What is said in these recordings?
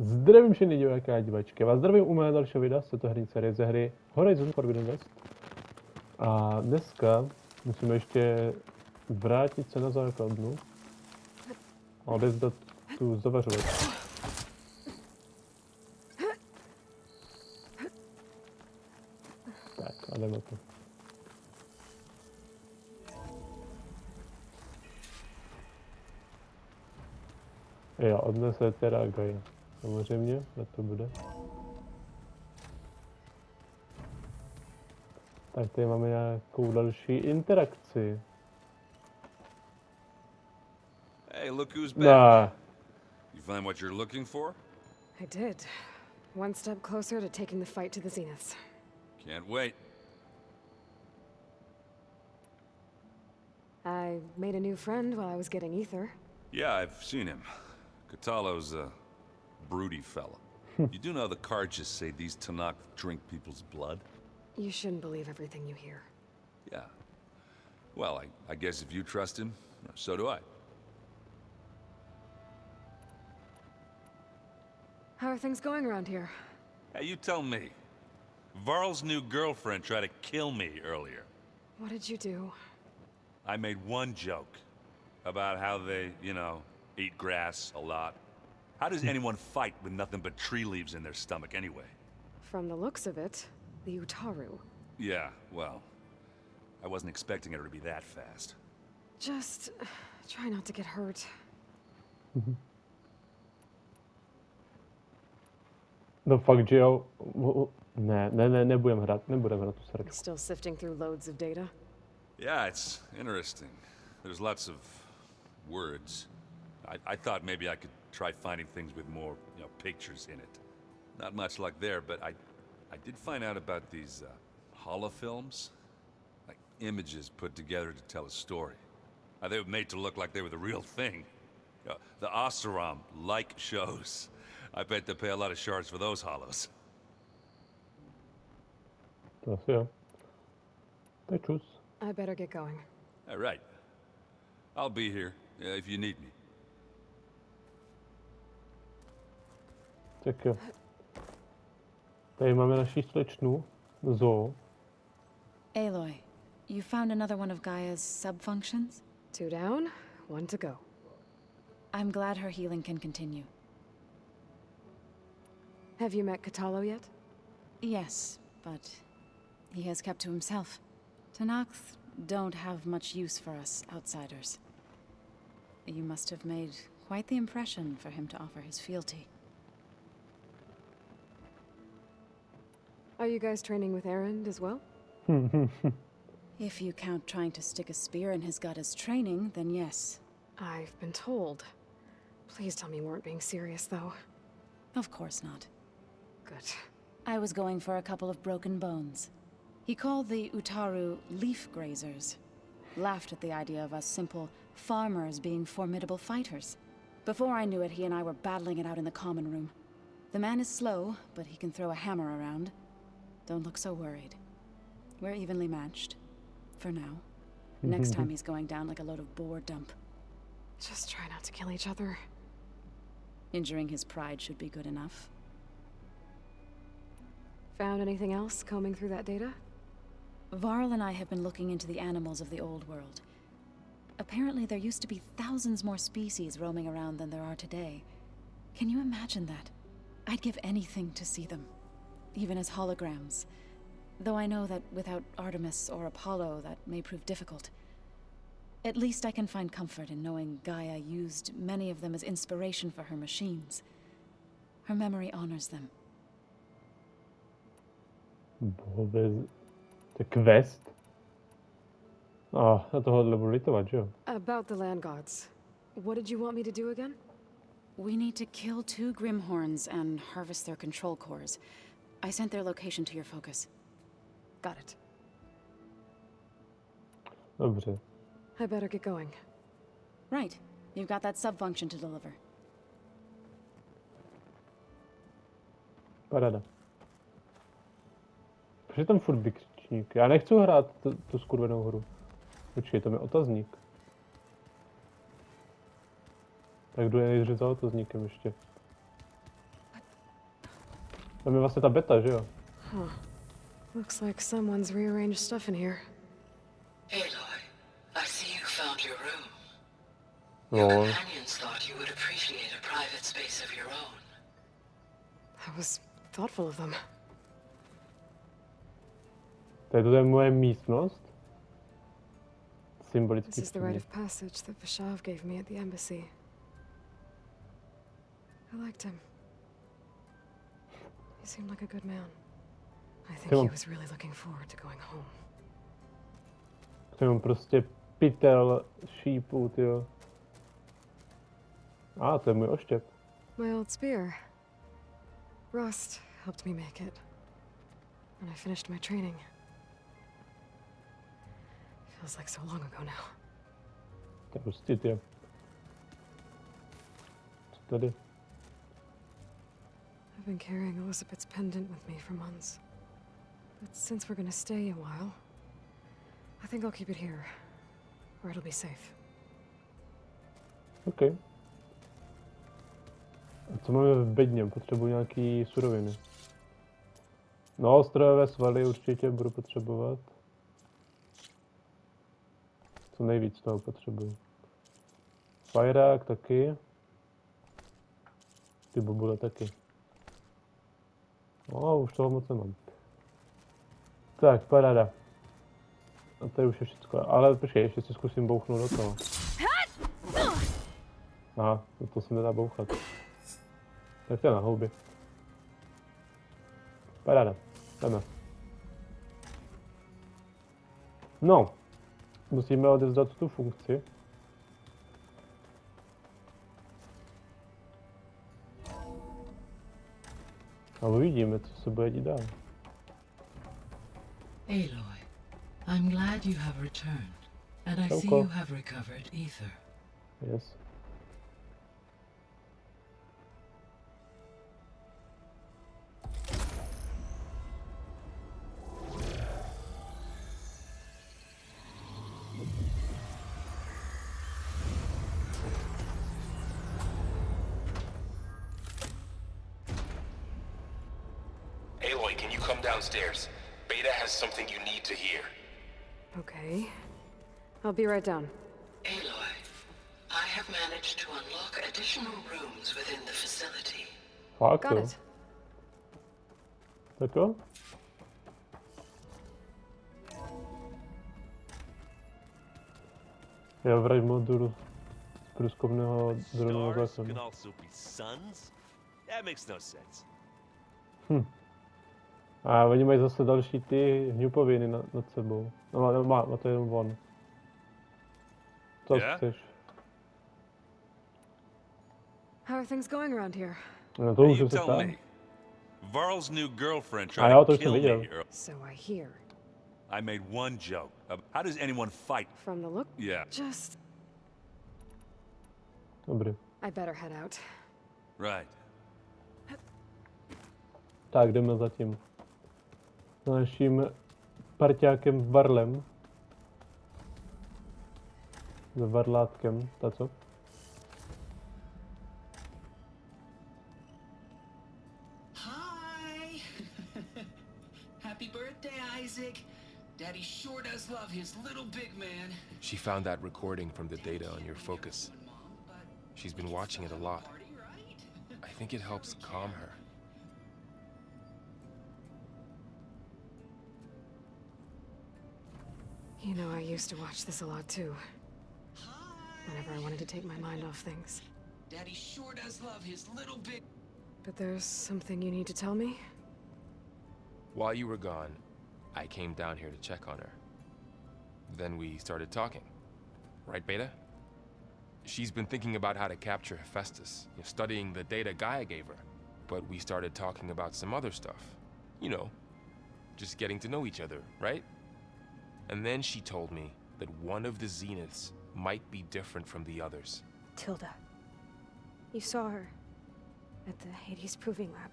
Zdravím všechny diváky a divačky. Vás zdravím u mého dalšího videa z této herní série ze hry Horizon Forbidden West. A dneska musíme ještě vrátit se na základnu a odevzdat tu zavařovačku. Tak, a jdeme to. Jo, odnese teda Gaia. Samozřejmě, na to bude. Tak tady máme nějakou další interakci. Hey, look who's back. Nah. You find what you're looking for? I did. One step closer to taking the fight to the Zeniths. Can't wait. I made a new friend while I was getting ether. Yeah, I've seen him. Catalo's a broody fella. You do know the cards just say these Tanakh drink people's blood? You shouldn't believe everything you hear. Yeah. Well, I guess if you trust him, so do I. How are things going around here? Hey, you tell me. Varl's new girlfriend tried to kill me earlier. What did you do? I made one joke about how they, you know, eat grass a lot. How does anyone fight with nothing but tree leaves in their stomach anyway? From the looks of it, the Utaru. Yeah, well, I wasn't expecting her to be that fast. Just try not to get hurt. No fakt, že jo. Nebudem hrát tu srku. Still sifting through loads of data? Yeah, it's interesting. There's lots of words. I thought maybe I could try finding things with more, you know, pictures in it. Not much luck there, but I did find out about these holofilms, like images put together to tell a story. They were made to look like they were the real thing. The Oseram-like shows. I bet they pay a lot of shards for those hollows. To asi jo. To je čus. I better get going. All right. I'll be here if you need me. Tak jo. Tady máme naši slečnu, Zo. Aloy, you found another one of Gaia's sub-functions? 2 down, 1 to go. I'm glad her healing can continue. Have you met Catalo yet? Yes, but he has kept to himself. Tanakh don't have much use for us outsiders. You must have made quite the impression for him to offer his fealty. Are you guys training with Erend as well? If you count trying to stick a spear in his gut as training, then yes. I've been told. Please tell me you weren't being serious, though. Of course not. Good. I was going for a couple of broken bones. He called the Utaru leaf grazers. Laughed at the idea of us simple farmers being formidable fighters. Before I knew it, he and I were battling it out in the common room. The man is slow, but he can throw a hammer around. Don't look so worried. We're evenly matched. For now. Next time he's going down like a load of boar dump. Just try not to kill each other. Injuring his pride should be good enough. Found anything else combing through that data? Varl and I have been looking into the animals of the old world. Apparently there used to be thousands more species roaming around than there are today. Can you imagine that? I'd give anything to see them. Even as holograms. Though I know that without Artemis or Apollo, that may prove difficult. At least I can find comfort in knowing Gaia used many of them as inspiration for her machines. Her memory honors them. To je quest. Na tohohle budu litovat, že jo? About the land gods. What did you want me to do again? We need to kill 2 Grimhorns and harvest their control cores. I sent their location to your focus. Got it. Dobře. I better get going. Right. You've got that sub-function to deliver. Paráda. Proč je tam furt vykřičník? Já nechci hrát tu skurvenou hru. Počkej, to je otazník. Tak jdu nejdřív za otazníkem ještě. Tam je vlastně ta beta, že jo? Huh. Looks like someone's rearranged stuff in here. Aloy, I see you found your room. No, Your companions thought you would appreciate a private space of your own. That was thoughtful of them. to je moje místnost. Symbolicky. This is the rite of passage that Vashav gave me at the embassy. I liked him. He seemed like a good man. I think he was really looking forward to going home. To je prostě pytel šípů, tyjo. To je můj oštěp. My old spear. Rust helped me make it. And I finished my training. Feels like so long ago now. To je prostě, tyjo. Co tady? I've been carrying Elizabeth's pendant with me for months. But since we're gonna stay a while, I think I'll keep it here, where it'll be safe. OK. A co máme v bedně? Potřebuji nějaký suroviny. No, strojové svaly určitě budu potřebovat. Co nejvíc toho potřebuji. Fajrák taky. Ty bobule taky. No, už toho moc nemám. Tak, paráda. A to je už je všechno. Ale počkej, ještě si zkusím bouchnout do toho. Aha, to se nedá bouchat. Tak to je na houby. Paráda, jdeme. No, musíme odevzdat tu funkci. A uvidíme, co se bude dít dál. Aloy, I'm glad you have returned, and I see you have recovered ether. Yes. Aloy, can you come downstairs? Beta has something you need to hear. Okay. I'll be right down. Aloy, I have managed to unlock additional rooms within the facility. Fakt, Got jo. it. Tak jo. Já vrať modul z průzkumného dronového Stars zákonu. can also be suns? That makes no sense. A oni mají zase další ty hňupoviny nad sebou. No, má to jenom on. Co chceš? How are things going around here? No to Hey, už you se tell stalo. me. Varl's new girlfriend A tried já to to už jsem kill me. viděl. So I hear. I made one joke. How does anyone fight? From the look, Yeah, just... Dobrý. I better head out. right. Tak jdeme zatím. S naším parťákem Varlem. S Varlátkem, ta co? Hi! Happy birthday, Isaac. Daddy sure does love his little big man. She found that recording from the data on your focus. She's been watching it a lot. I think it helps calm her. You know, I used to watch this a lot too. Whenever I wanted to take my mind off things. Daddy sure does love his little big... But there's something you need to tell me? While you were gone, I came down here to check on her. Then we started talking. Right, Beta? She's been thinking about how to capture Hephaestus, studying the data Gaia gave her. But we started talking about some other stuff. You know, just getting to know each other, right? And then she told me that one of the Zeniths might be different from the others. Tilda. You saw her at the Hades Proving Lab.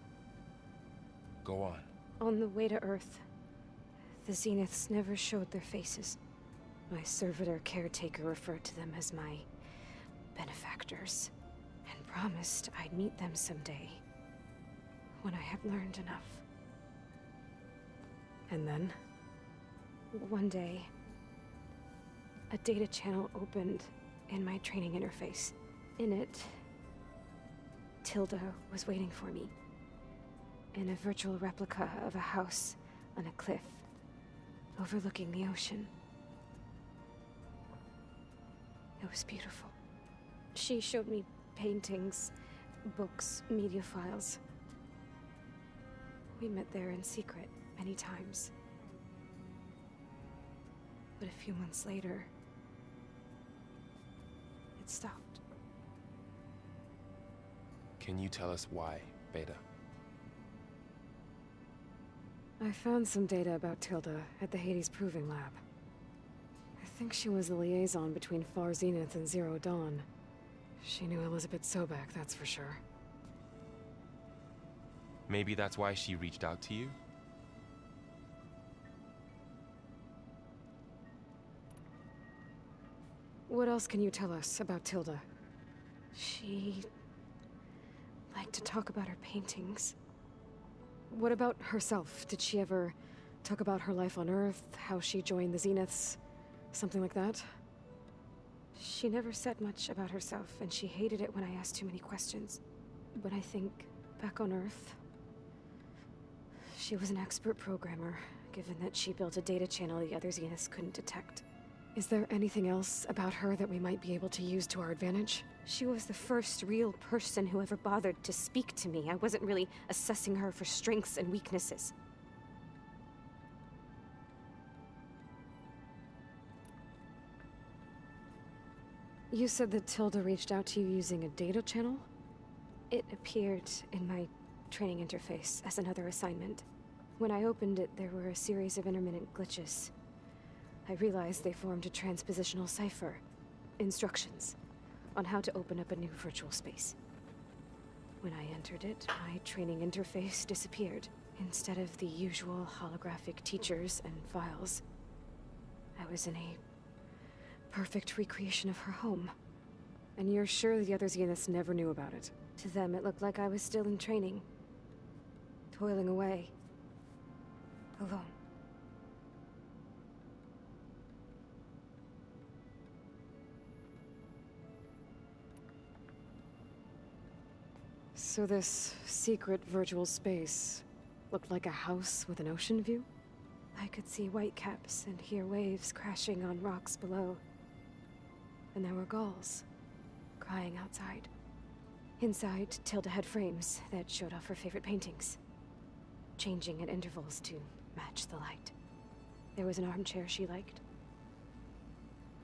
Go on. On the way to Earth, the Zeniths never showed their faces. My servitor caretaker referred to them as my benefactors, and promised I'd meet them someday. when I had learned enough. And then, one day, a data channel opened in my training interface. In it, Tilda was waiting for me, in a virtual replica of a house on a cliff, overlooking the ocean. It was beautiful. She showed me paintings, books, media files. We met there in secret many times. But a few months later, it stopped. Can you tell us why, Beta? I found some data about Tilda at the Hades Proving Lab. I think she was the liaison between Far Zenith and Zero Dawn. She knew Elizabeth Sobek, that's for sure. Maybe that's why she reached out to you? What else can you tell us about Tilda? She liked to talk about her paintings. What about herself? Did she ever talk about her life on Earth, how she joined the Zeniths, something like that? She never said much about herself, and she hated it when I asked too many questions. But I think, back on Earth, she was an expert programmer, given that she built a data channel the other Zeniths couldn't detect. Is there anything else about her that we might be able to use to our advantage? She was the first real person who ever bothered to speak to me. I wasn't really assessing her for strengths and weaknesses. You said that Tilda reached out to you using a data channel? It appeared in my training interface as another assignment. When I opened it, there were a series of intermittent glitches. I realized they formed a transpositional cipher. Instructions on how to open up a new virtual space. When I entered it, my training interface disappeared. Instead of the usual holographic teachers and files, I was in a perfect recreation of her home. And you're sure the other Zeniths never knew about it? To them, it looked like I was still in training. Toiling away. Alone. So this secret virtual space looked like a house with an ocean view? I could see whitecaps and hear waves crashing on rocks below. And there were gulls crying outside. Inside, Tilda had frames that showed off her favorite paintings, changing at intervals to match the light. There was an armchair she liked.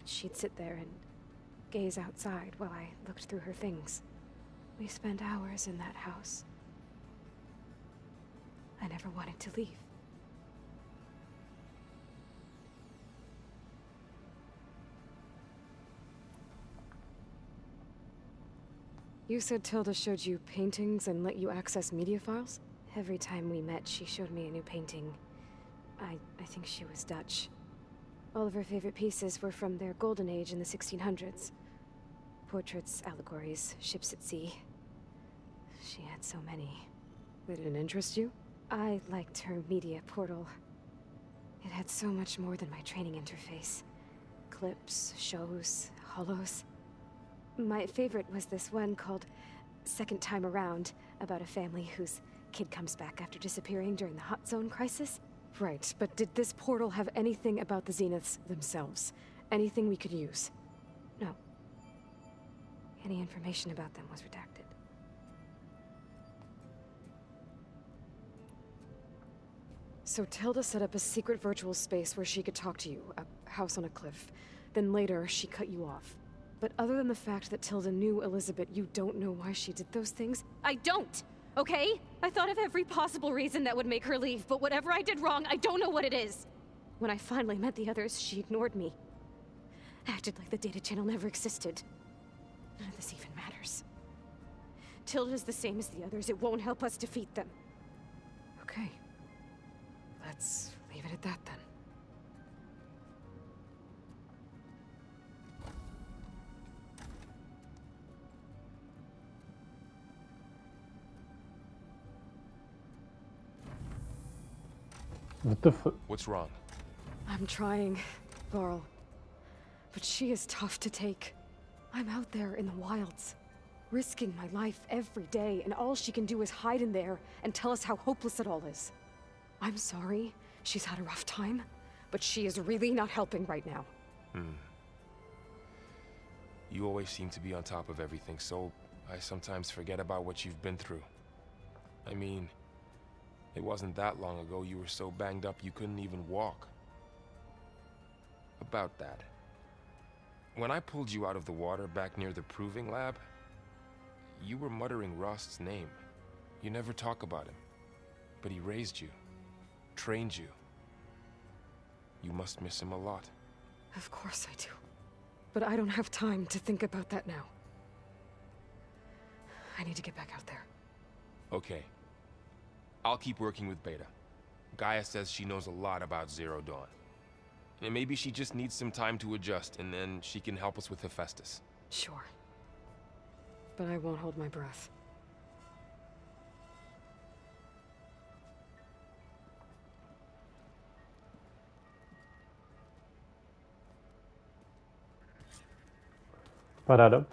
She'd sit there and gaze outside while I looked through her things. We spent hours in that house. I never wanted to leave. You said Tilda showed you paintings and let you access media files? Every time we met, she showed me a new painting. I think she was Dutch. All of her favorite pieces were from their golden age in the 1600s. Portraits, allegories, ships at sea. She had so many. Did it interest you? I liked her media portal. It had so much more than my training interface. Clips, shows, holos. My favorite was this one called Second Time Around, about a family whose kid comes back after disappearing during the Hot Zone crisis. Right, but did this portal have anything about the Zeniths themselves? Anything we could use? No. Any information about them was redacted. So Tilda set up a secret virtual space where she could talk to you, a house on a cliff. Then later, she cut you off. But other than the fact that Tilda knew Elizabeth, you don't know why she did those things? I don't! Okay? I thought of every possible reason that would make her leave, but whatever I did wrong, I don't know what it is! When I finally met the others, she ignored me. Acted like the data channel never existed. None of this even matters. Tilda's the same as the others. It won't help us defeat them. Okay. Let's leave it at that then. What's wrong? I'm trying, Varl. But she is tough to take. I'm out there in the wilds, risking my life every day, and all she can do is hide in there and tell us how hopeless it all is. I'm sorry, she's had a rough time, but she is really not helping right now. You always seem to be on top of everything, so I sometimes forget about what you've been through. I mean, it wasn't that long ago you were so banged up you couldn't even walk. About that. When I pulled you out of the water back near the proving lab, you were muttering Rost's name. You never talk about him. But he raised you, trained you. You must miss him a lot. Of course I do. But I don't have time to think about that now. I need to get back out there. Okay. I'll keep working with Beta. Gaia says she knows a lot about Zero Dawn. And maybe she just needs some time to adjust, and then she can help us with Hephaestus. Sure. But I won't hold my breath. Paráda.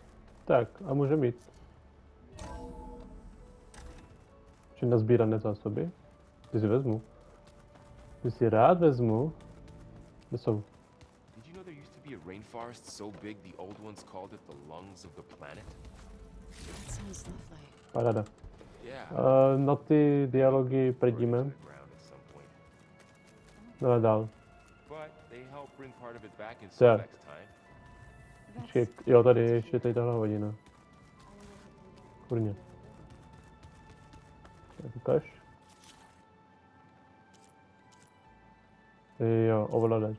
Tak, a můžeme jít. Či nazbírané zásoby. Ty si vezmu. Ty si rád vezmu. Kde jsou? Did you know there used to be a rainforest so big the old ones called it the lungs of the planet? That sounds lovely. Paráda. Yeah. Na ty dialogy prdíme. Dále dál. But they help bring part of it back in Tak. some next time. Počkej, jo, tady je ještě tady tahle hodina. Kurně. Tak ukaž. Jo, ovladač.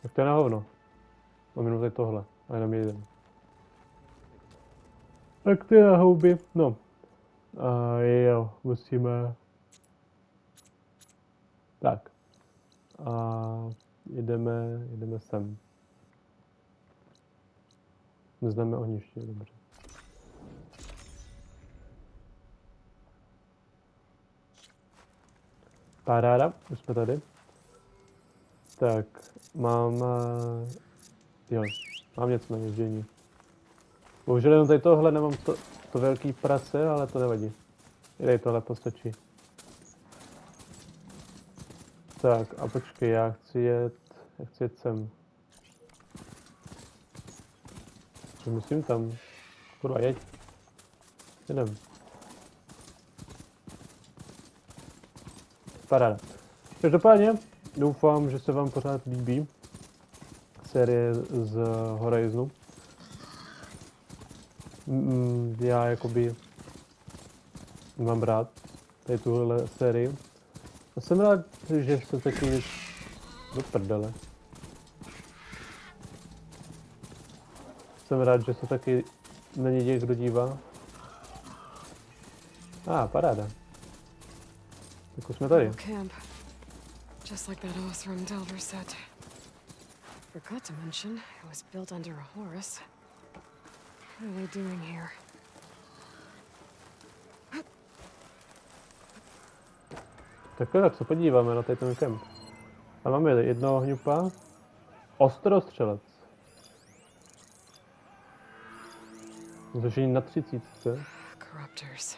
Tak to je na hovno. Mám jenom tady tohle, a jenom jeden. Tak to je na houby, no. A jo, musíme... Tak. A jedeme sem. Neznáme ohniště, dobře. Paráda, už jsme tady. Tak, mám něco na ježdění. Bohužel jenom tady tohle nemám to velký prace, ale to nevadí. I tady tohle postačí. Tak a počkej, já chci jet sem. Co musím tam? Kurva, jeď. Jedem. Paráda. Každopádně doufám, že se vám pořád líbí série z Horizonu. Já jakoby mám rád tady tuhle sérii. A jsem rád, že se taky do prdele. Jsem rád, že se taky na ní někdo dívá. Paráda. Tak už jsme tady. Camp. Just like that Othram Delver said. Forgot to mention, it was built under a Horus. What are they doing here? Tak se podíváme na tady ten kemp. A máme jednoho hňupa. Ostrostřelec. Zložení na 30. Corruptors.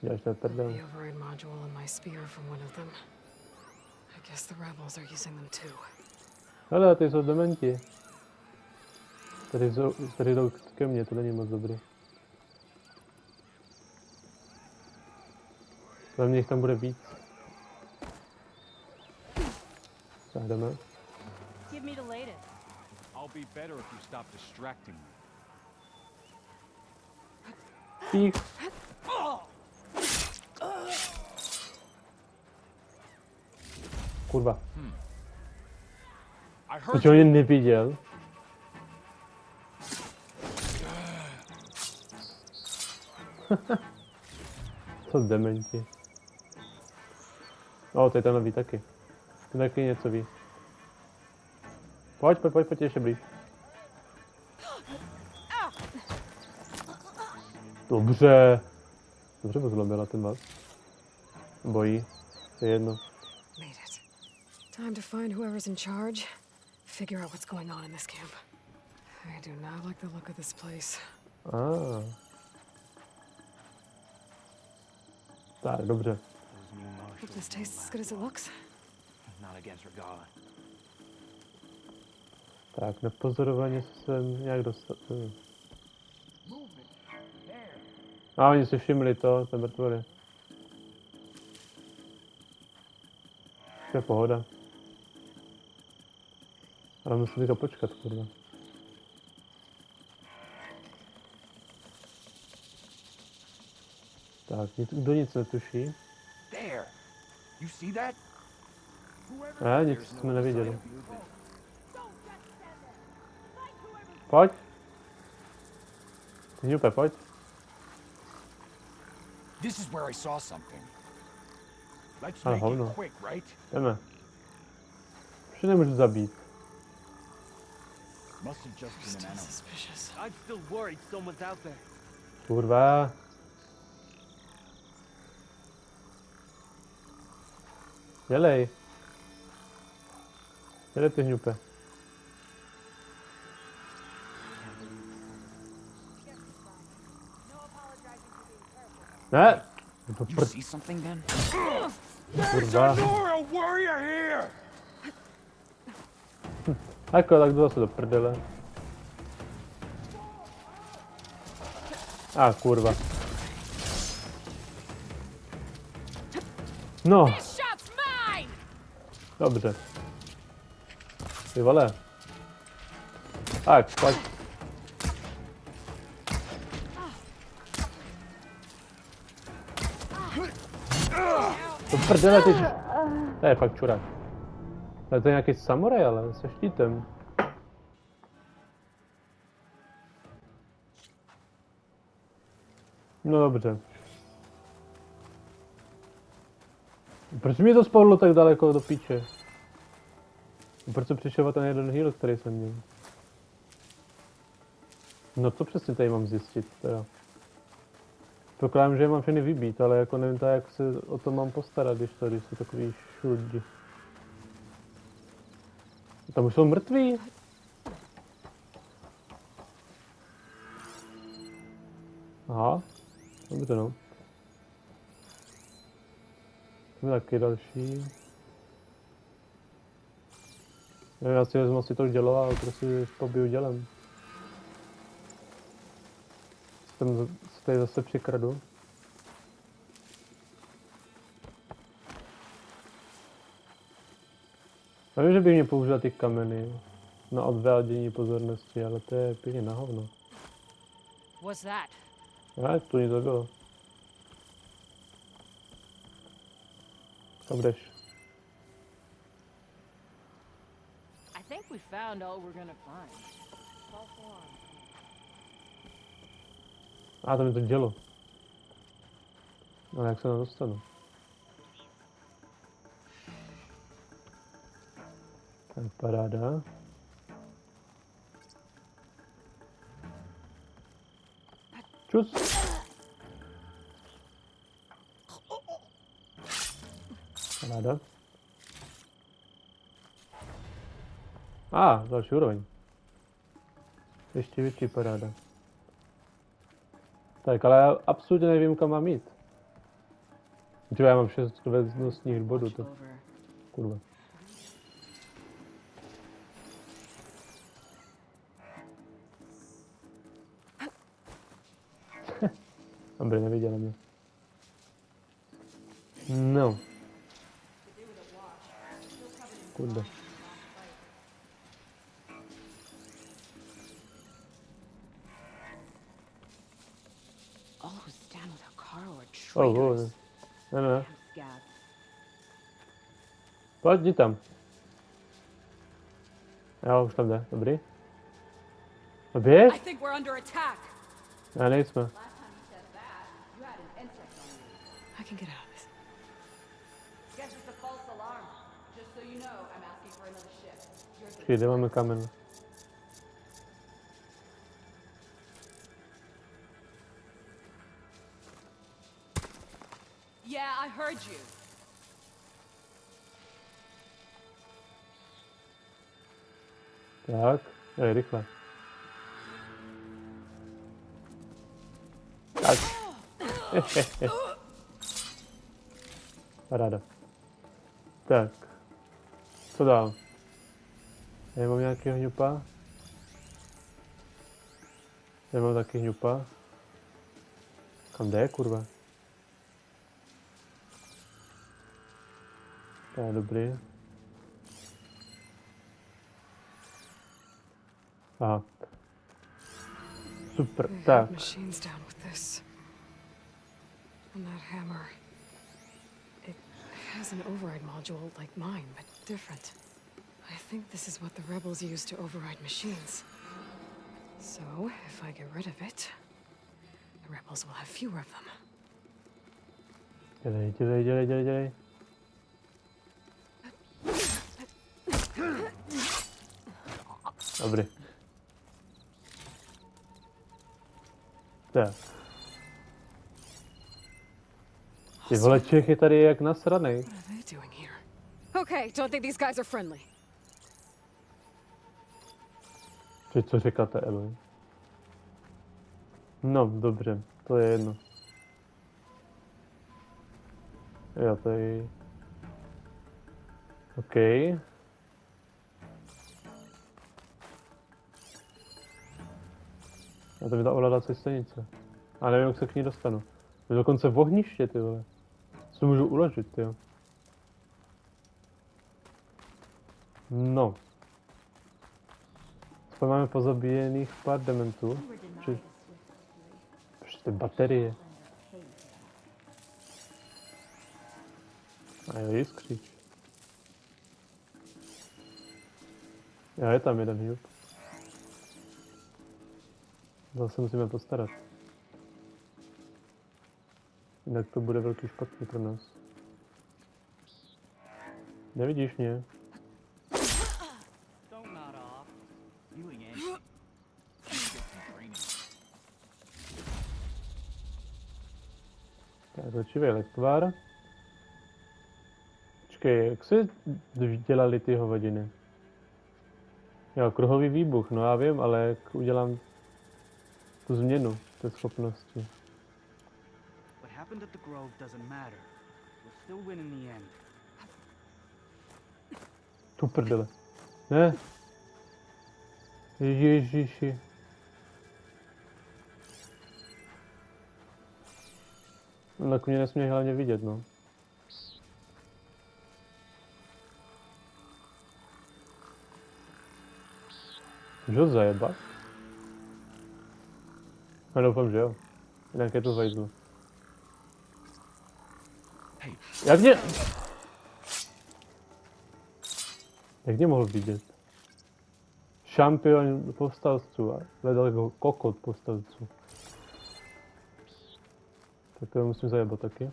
Děláš ten prdel. The override module and my spear from one of them. I guess the rebels are using them too. Hele, ty jsou dementi. Tady jdou ke mně, to není moc dobrý. Za mě jich tam bude víc. Tak jdeme. Give me the latest. I'll be better if you stop distracting me. Pích. Kurva. Proč ho jen neviděl? Co dementi. To je ten nový taky. Ten taky něco ví. Pojď ještě blíž. Dobře. Dobře pozlobila ten vás. Bojí. To je jedno. Made it. Time to find whoever's in charge. Figure out what's going on in this camp. I do not like the look of this place. Tak, dobře. Hope this tastes as good as it looks. Tak, nepozorovaně jsem nějak dostal. A oni si všimli to mrtvoly. To je pohoda. Ale musím teďka počkat, kurva. Tak, kdo nic netuší. Ne, nic jsme neviděli. Pojď. Župe, pojď. This is where I saw something. Let's Ale make hovno. it quick, right? Jdeme. Už je nemůžu zabít. Must have just been an animal. Suspicious. I'm still worried someone's out there. Kurva. Dělej. Dělej ty hňupe. Ne! To You see something then? kurva. Nora, warrior here! Jako, tak jdu zase do prdele. Kurva. No. Dobře. Ty vole. Tak, pojď. To prdele, ty... To je fakt čurák. To je nějaký samuraj, ale se štítem. No dobře. Proč mi to spadlo tak daleko do píče? Proč jsem přišel ten jeden heal, který jsem měl? No to přesně tady mám zjistit teda. Pokládám, že je mám všechny vybít, ale jako nevím tak, jak se o to mám postarat, když jsou takový šuldi. Tam už jsou mrtví. Aha, dobře no. Tam je taky další. Já si vezmu asi to dělo a prostě pobiju dělem. Jsem se tady zase přikradu. Já vím, že bych mě použil ty kameny na odvádění pozornosti, ale to je pěkně na hovno. What's that? Ne, to nic nebylo. Kam jdeš? I think we found all we're gonna find. False alarm. Tam je to dělo. Ale jak se na dostanu? Tak paráda. Čus! Paráda. Další úroveň. Ještě větší paráda. Tak, ale já absolutně nevím, kam mám jít. Já mám 6 věcnostních bodů, to... Kurva. Dobrý, neviděl mě. No. Kurva. All who stand with Hikaru are traitors. Ne. Pojď, jdi tam. Jo, už tam jde, dobrý. Běž? I think we're under attack. Ne, nejsme. I can get out of this. Guess it's a false alarm. Just so you know, I'm asking for another shift. Přijde, máme kamen. Yeah, I heard you. Tak, je rychle. Tak. Paráda. Tak. Co dál? Já mám nějaký hňupa. Já mám taky hňupa. Kam jde, kurva? To je dobrý. Aha. Super, tak. Machines down with this. And that hammer. It has an override module like mine, but different. I think this is what the rebels use to override machines. So, if I get rid of it, the rebels will have fewer of them. Dělej. Dobrý. Tak. Ty vole, Čech je tady jak nasranej. Okay, don't think these guys are friendly. Co říkáte, Eloy? No, dobře, to je jedno. Já tady... OK. A to mi dá ovládací stanice. A nevím, jak se k ní dostanu. Je dokonce v ohniště, ty vole. Co to můžu uložit, jo? No. Teď máme pozabíjených pár dementů. Prostě baterie. A jo, jiskříč. Jo, je tam jeden hňup. Zase musíme postarat. Jinak to bude velký špatný pro nás. Nevidíš mě? Tak, začívej lektvar. Počkej, jak se dělali ty hovadiny? Jo, kruhový výbuch, no já vím, ale jak udělám tu změnu té schopnosti. Tu prdele. Ne. Ježiši. No, tak mě nesmí hlavně vidět, no. Můžu ho zajebat? Já doufám, že jo. Jinak je to zajízlo. Jak mě... Jak mě mohl vidět? Šampion povstalců a hledal jako kokot povstalců. Tak to musím zajebat taky.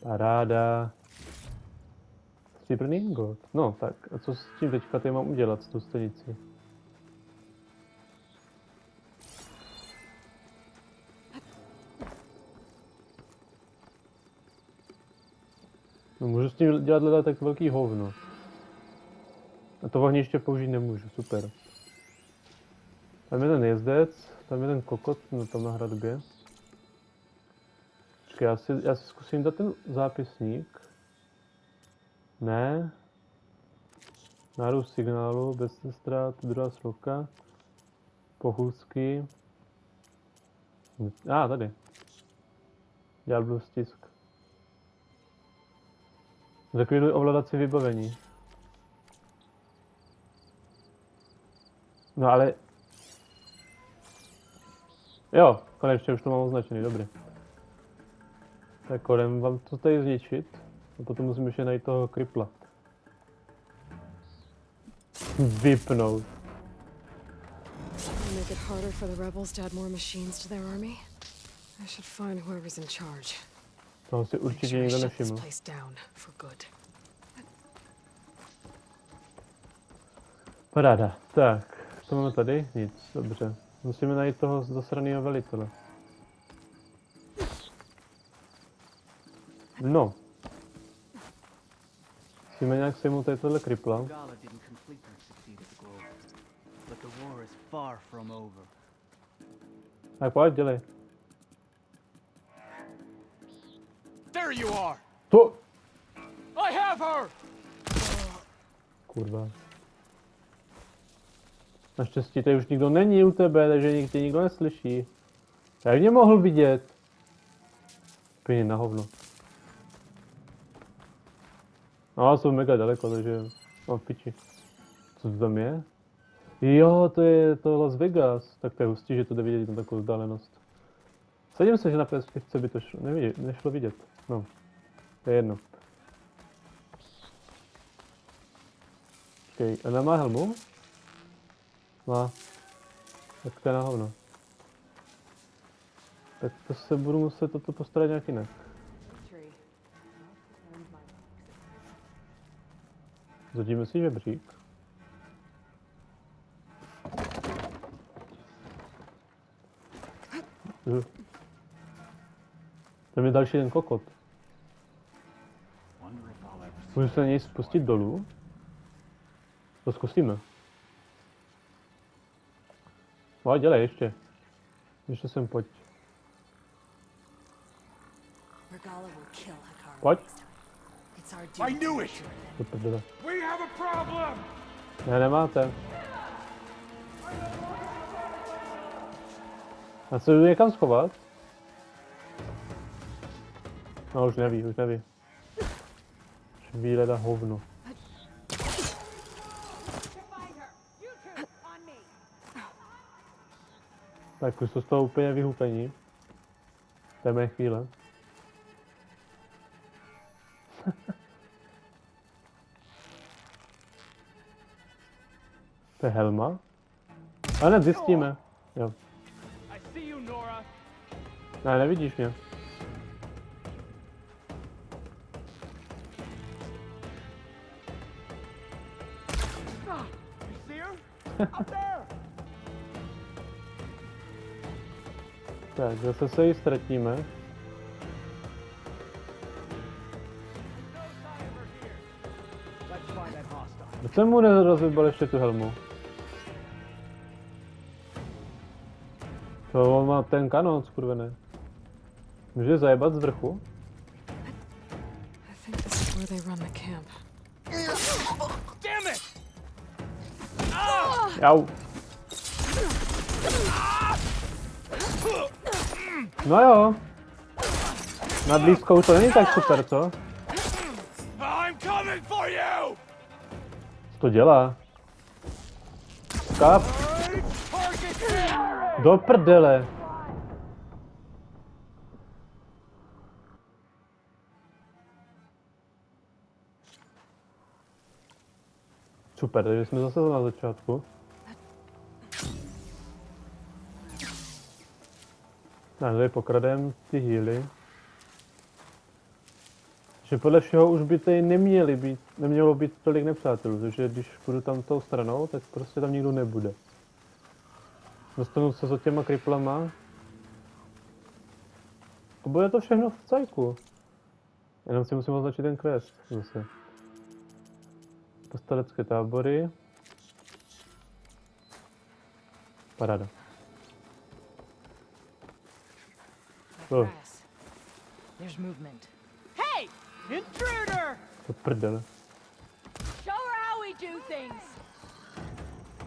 Paráda. Stříbrný ingot. No tak, a co s tím teďka tady mám udělat, s tou stanicí? No, můžu s tím dělat tak velký hovno. A to ohniště použít nemůžu, super. Tam je ten jezdec, tam je ten kokot, no tam na hradbě. Počkej, já si zkusím dát ten zápisník. Ne. Nárůst signálu, bez ztrát, druhá složka. Pohůzky. Tady. Ďáblův stisk. Zakliduj ovladací vybavení. No ale... Jo, konečně už to mám označený, dobrý. Tak kolem vám to tady zničit. A potom musím ještě najít toho kripla. Vypnout. Make it harder for the rebels to add more machines to their army. I should find whoever's in charge. Toho si určitě nikdo nevšiml. Paráda. Tak, co máme tady? Nic, dobře. Musíme najít toho zasraného velitele. No. Musíme nějak sejmout tady tohle kripla. Regala didn't completely succeed at the Grove, but the war is far from over. Tak pojď, dělej. There you are! To! I have her! Kurva. Naštěstí tady už nikdo není u tebe, takže tě nikdo neslyší. Jak mě mohl vidět? Pěně na hovno. No, jsou mega daleko, takže mám piči. Co to tam je? Jo, to je to Las Vegas. Tak to je hustý, že to jde vidět na takovou vzdálenost. Sadím se, že na PS5 by to nešlo vidět. No, to je jedno. Okay. A nemá helmu? Má. Tak to je na hovno. Tak to se budu muset toto postarat nějak jinak. Zadíme si žebřík. Tam je další ten kokot. Můžu se na něj spustit dolů? To zkusíme. No, dělej ještě. Ještě sem pojď. Pojď. I knew it! To prdele. We have a problem! Ne, nemáte. A co jdu někam schovat? No, už neví, už neví. Švíleda hovno. Tak už to z toho úplně vyhupení. To je mé chvíle. To je helma? A ne, zjistíme. Jo. Ne, nevidíš mě. Tak, zase se ji ztratíme. Proč jsem mu nerozvybal ještě tu helmu? To on má ten kanon, skurvený. Může zajebat z vrchu? Jau. No jo. Na blízko už to není tak super, co? Co to dělá? Kap. Do prdele. Super, takže jsme zase na začátku. Tady pokradem ty healy. Že podle všeho už by tady nemělo být tolik nepřátelů, takže když půjdu tam tou stranou, tak prostě tam nikdo nebude. Dostanu se za těma kriplama. A bude to všechno v cajku. Jenom si musím označit ten quest zase. Postalecké tábory. Paráda. Oh. There's movement. Hey! Intruder! To prdele. Show her how we do things.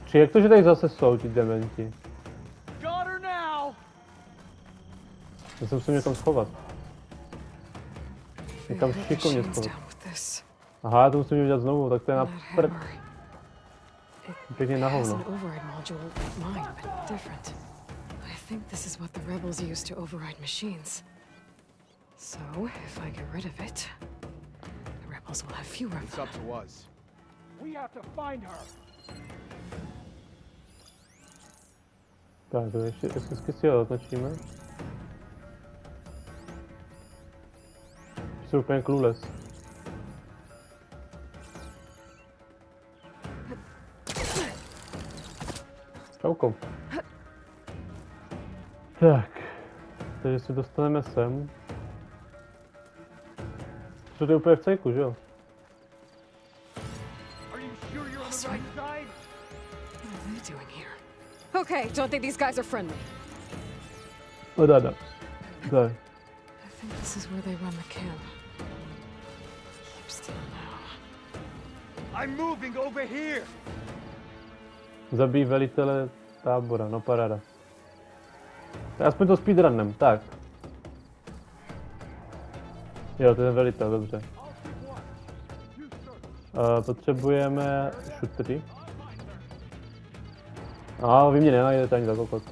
Či jak to, že tady zase jsou ti dementi? Got her now. Já se musím někam schovat. Někam šikovně schovat. Aha, to musím udělat znovu, tak to je na prd. Pěkně na hovno. I think this is what the rebels use to override machines. So, if I get rid of it, the rebels will have fewer of them. It's up to us. We have to find her. Tak, to ještě si ho označíme. Jsou úplně clueless. Čauko. Tak, takže se dostaneme sem. To je úplně v cejku, že jo? Okay, don't think these guys are friendly. No dá. Tak. I think this is where they run the camp. Keep still now. I'm moving over here. Zabij velitele tábora, no paráda. Tak aspoň to speedrunnem, tak. Jo, to je velitel, dobře. Potřebujeme šutry. Vy mě nenajdete ani za kokot.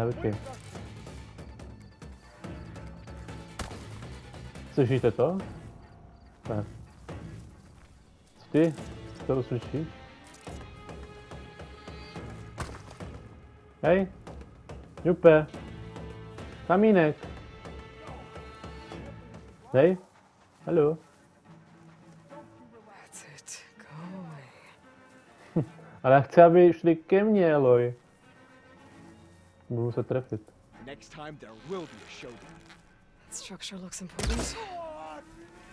Okay. Slyšíte to? Ne. Ty to slyšíš? Hej! Jupe! Kamínek! Hej! Haló! That's it. Go away. Ale chci, aby šli ke mně, Eloy. Budu se trefit. Next time there will be a showdown. That structure looks important.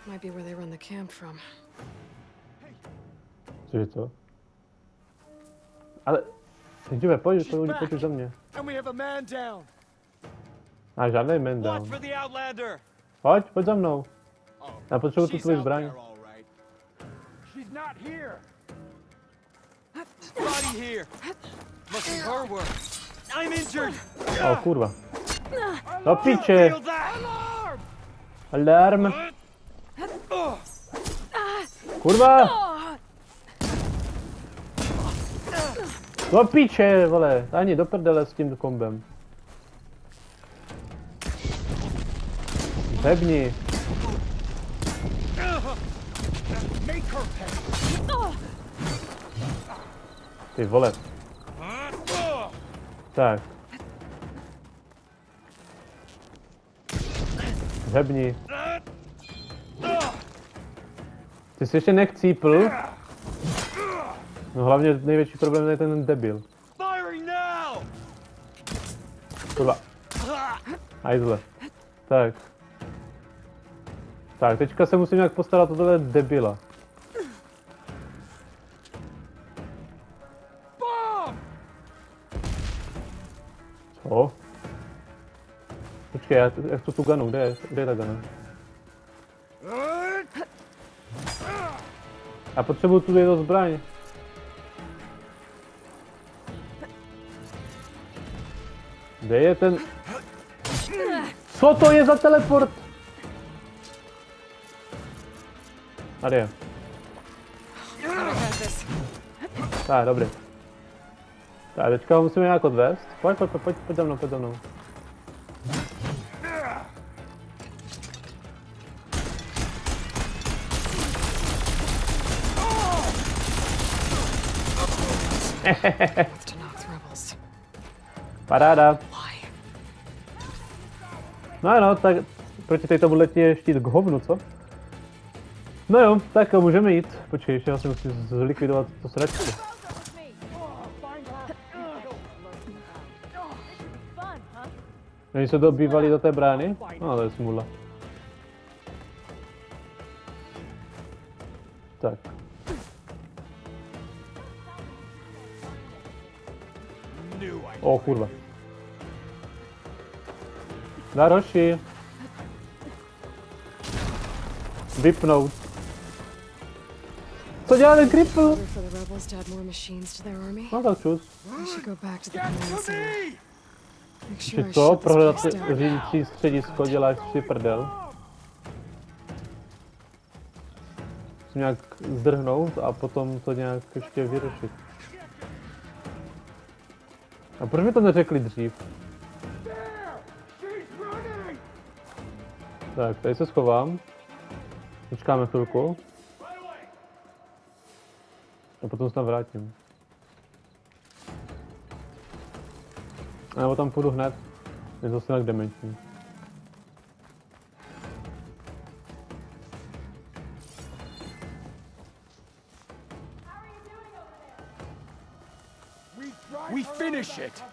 Might be where they run the camp from. Cože to? Ale... Jdeme, pojď už za mě. A žádnej man down. Pojď za mnou. Já potřebuji tu tvoji zbraň. Kurva. Do piče! Alarm! Kurva! Do piče, vole! Ani do prdele s tím kombem. Hebni! Ty vole. Tak. Hebni. Ty jsi ještě nechcípl? No hlavně největší problém je ten debil. Kurva. Hajzle. Tak. Tak, teďka se musím nějak postarat o tohle debila. Co? Počkej, jak to tu ganu, kde je ta gana? Já potřebuju tu jednu zbraň. Kde je ten... Co to je za teleport? Tady je. Tak, dobrý. Tak, teďka ho musíme nějak odvést. Pojď za mnou, Paráda. No, tak proti tady tomu letí je štít k hovnu, co? No jo, tak můžeme jít. Počkej, ještě asi musím zlikvidovat to sračku. Oni se dobývali do té brány? No, to je smůla. Tak. Kurva. Daroši. Vypnout. Co dělá ten cripple? No tak čus. Že to, prohledat řídící středisko, děláš si prdel. Musím nějak zdrhnout a potom to nějak ještě vyřešit. A proč mi to neřekli dřív? Tak, tady se schovám. Počkáme chvilku. A potom se tam vrátím. A nebo tam půjdu hned. Je to zase tak dementní. We finish it.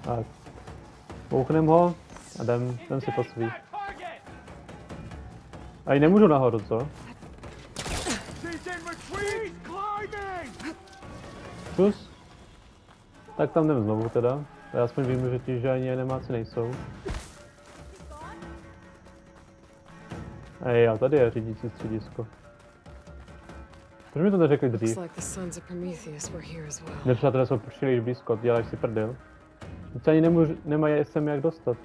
Tak. Bouchnem ho a jdem si po svý. A i nemůžu nahoru, co? Čus. Tak tam jdem znovu teda. Já aspoň vím, že ti žádní animáci nejsou. Ej, a tady je řídící středisko. Proč mi to neřekli dřív? Nepřátelé jsou příliš blízko, děláš si prdel. Teď ani nemají sem jak dostat.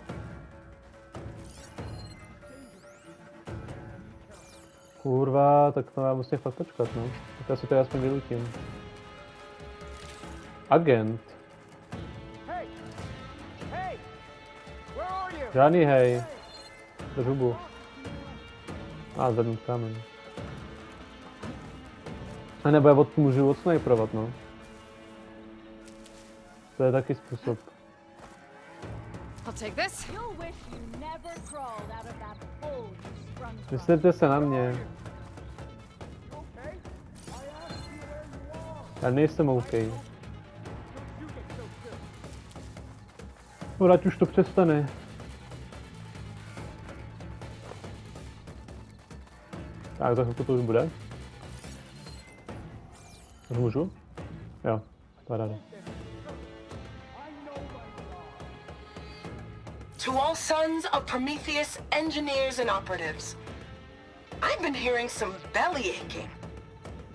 Kurva, tak to já musím fakt počkat, no. Tak já si to aspoň vylutím. Agent. Žádný hej. Drž hubu. Zvednout kámen. A nebo já můžu odsniperovat, no. To je taky způsob. Myslete se na mě. Já nejsem OK. No, ať už to přestane. Tak, za chvilku to už bude. Už můžu? Jo, paráda. To all sons of Prometheus, engineers and operatives. I've been hearing some belly aching.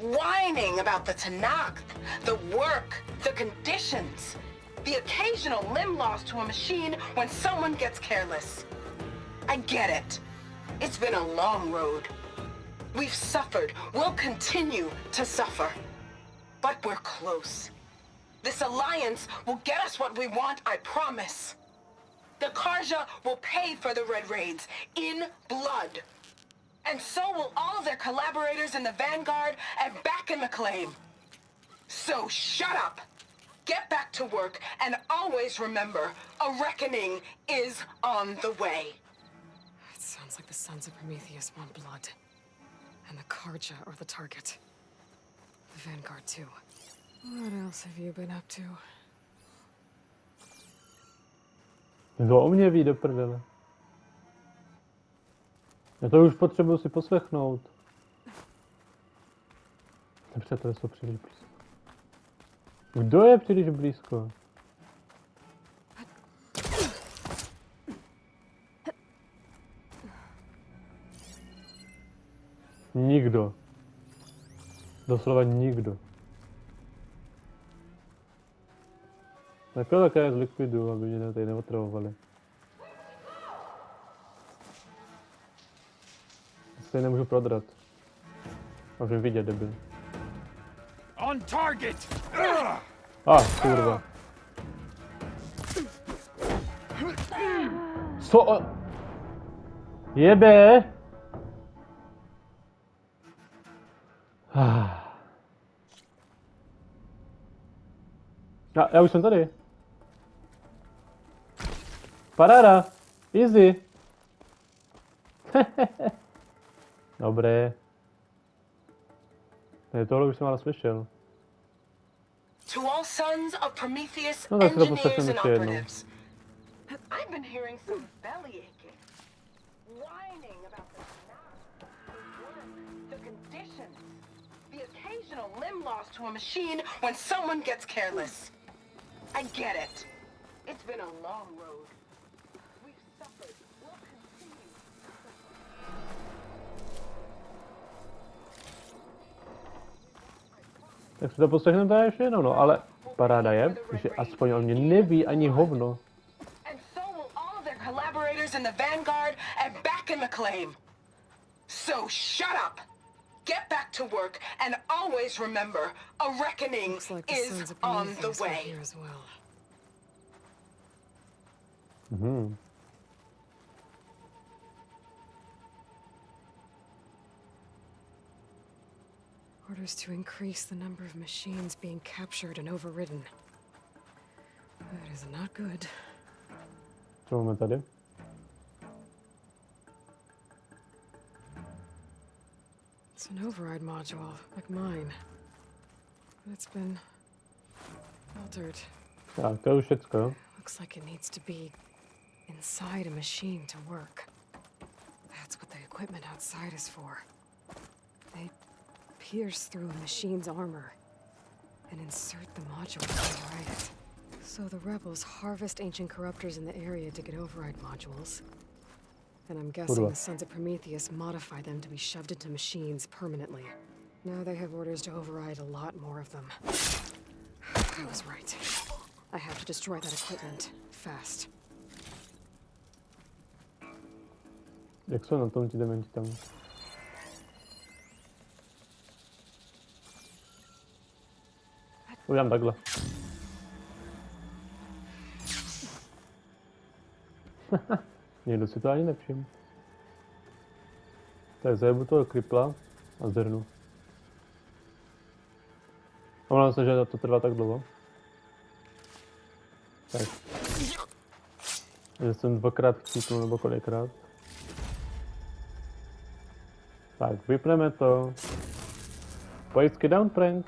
Whining about the Tanakh, the work, the conditions. The occasional limb loss to a machine when someone gets careless. I get it. It's been a long road. We've suffered. We'll continue to suffer. But we're close. This alliance will get us what we want, I promise. The Karja will pay for the Red Raids in blood. And so will all of their collaborators in the Vanguard and back in the claim. So shut up! Get back to work and always remember, a reckoning is on the way. It sounds like the Sons of Prometheus want blood. And the Karja are the target. The Vanguard too. What else have you been up to? Kdo o mě ví do prdele? Já to už potřebuji si poslechnout. Nepřátelé jsou příliš blízko. Kdo je příliš blízko? Nikdo. Doslova nikdo. Takhle také zlikviduju, aby mě tady neotravovali. Asi nemůžu prodrat. Můžu vidět, debil. On target! Kurva. Co? Jebe! Já už jsem tady. Paráda. Easy. Dobré. Tohle už jsem ale slyšel. To all sons of Prometheus, No tak si to engineers poslechnem and ještě jednou. operatives. I've been hearing some belly aching. Whining about the Tanakh, the work, the conditions. The occasional limb loss to a machine when someone gets careless. I get it. It's been a long road. We've suffered. We'll continue. Tak si to poslechneme tady ještě jednou, no, ale paráda je, že aspoň on mě neví ani hovno. And so will all of their collaborators in the Vanguard and back in the claim. So shut up! Get back to work and always remember, a reckoning is on the way. Orders to increase the number of machines being captured and overridden. That is not good. Co máme tady? It's an override module, like mine. But it's been altered. Tak, to je už všecko, jo? Looks like it needs to be inside a machine to work. That's what the equipment outside is for. They pierce through a machine's armor. and insert the module to override it. So the rebels harvest ancient corruptors in the area to get override modules. And I'm guessing the Sons of Prometheus modify them to be shoved into machines permanently. Now they have orders to override a lot more of them. I was right. I have to destroy that equipment. Fast. Jak jsou na tom ti dementi tam? Udělám takhle. Někdo si to ani nevšiml. Tak zajebu toho kripla a zdrhnu. Omlouvám se, že to trvá tak dlouho. Tak. Že jsem dvakrát chcípnul nebo kolikrát. Tak, vypneme to. Pojďky down, prank.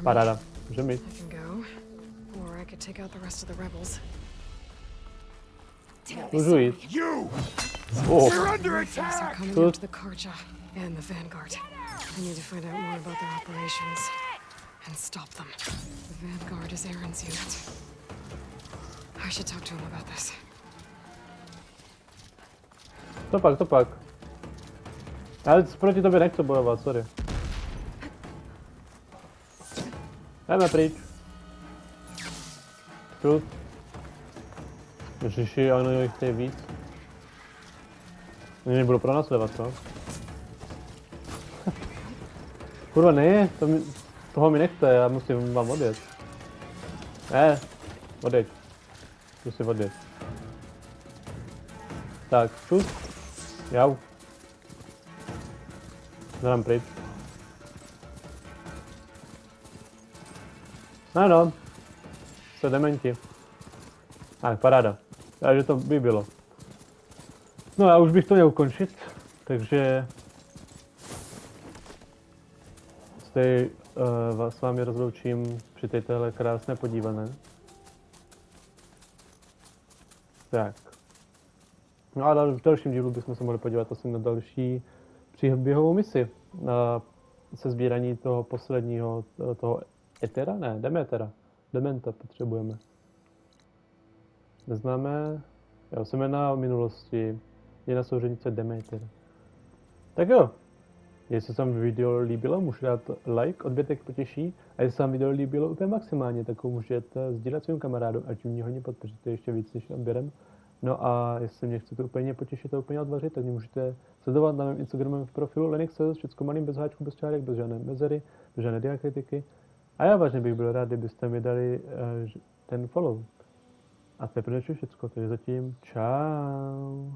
Paráda, můžeme jít. Můžu jít. Oh. I need to find out more about their operations and stop them. The Vanguard is Aaron's unit. I should talk to him about this. To pak. Já proti tobě nechci bojovat, sorry. Jdeme pryč. Tu. Ježiši, ano, jich chtějí víc. Oni nebudou pronásledovat, co? Kurva, ne, toho mi nechte, já musím vám odjet. Ne, odjeď. Musím odjet. Tak, tu. Jau. Zadám pryč. No, jste dementi. Tak, paráda. Takže to by bylo. No a už bych to měl ukončit, takže s vámi rozloučím při téhle krásné podívané. Tak. No a v dalším dílu bychom se mohli podívat asi na další příběhovou misi. Na sesbírání toho posledního, toho Etera? Ne, Dementa potřebujeme. Neznáme, jo, jsme na minulosti, je na souřadnice Demeter. Tak jo, jestli se vám video líbilo, můžete dát like, odběrek potěší, a jestli se vám video líbilo úplně maximálně, tak ho můžete sdílet svým kamarádům, ať mě hodně podpoříte ještě víc než odběrem. No a jestli mě chcete úplně potěšit a úplně odvařit, tak mě můžete sledovat na mém Instagramovém profilu Lenix, všechno malým, bez háčku, bez čárek, bez žádné mezery, bez žádné diakritiky. A já vážně bych byl rád, kdybyste mi dali ten follow. A to je pro všechno, takže zatím čau.